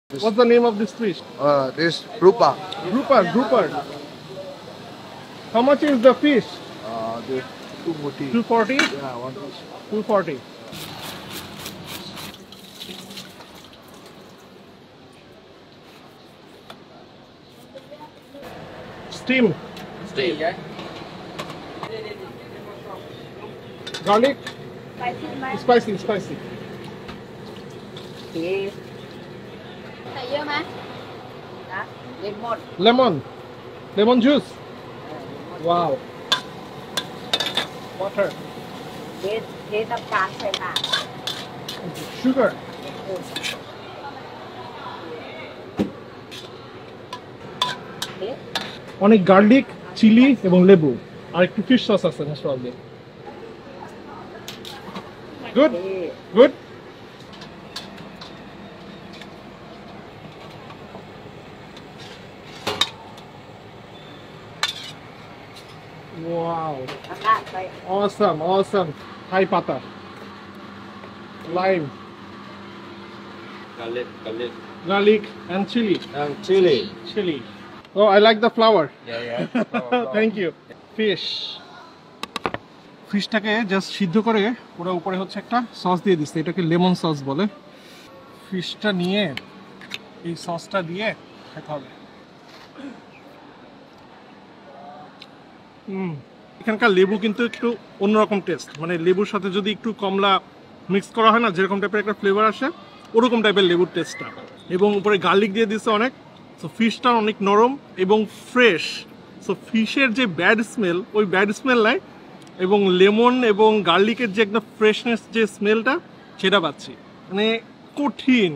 What's the name of this fish? This grouper. Grouper. How much is the fish? This 240. 240? Yeah, one fish. 240. Steam. Steam. Garlic. Spicy Spicy. Thì thầy dưa mà đó, lemon Lemon juice. Wow. Water.เทน้ำตาลใส่มา Sugar. অনেক garlic, chilli এবং লেবু আর একটু fish sauce আছে মশলা। Good. Good. Wow. น้ำตาลใส่ Awesome. Thai pata. Lime, garlic and chili. Chili. Oh, I like the flour. Yeah. Thank you. Fish. ফিশটাকে just সিদ্ধ করে ওরা উপরে হচ্ছে একটা সস দিয়ে দিচ্ছে, এটাকে লেমন সস বলে। ফিশটা নিয়ে এই সসটা দিয়ে খেতে হবে। এখানকার লেবু কিন্তু একটু অন্যরকম টেস্ট, মানে লেবুর সাথে যদি একটু কমলা মিক্স করা হয় না, যেরকম টাইপের একটা ফ্লেভার আসে ওরকম টাইপের লেবুর টেস্টটা, এবং উপরে গার্লিক দিয়ে দিচ্ছে অনেক। সো ফিশটা অনেক নরম এবং ফ্রেশ। সো ফিশের যে ব্যাড স্মেল, ওই ব্যাড স্মেল নাই, এবং লেমন এবং গার্লিকের যে একটা ফ্রেশনেস যে স্মেলটা সেটা পাচ্ছি, মানে কঠিন।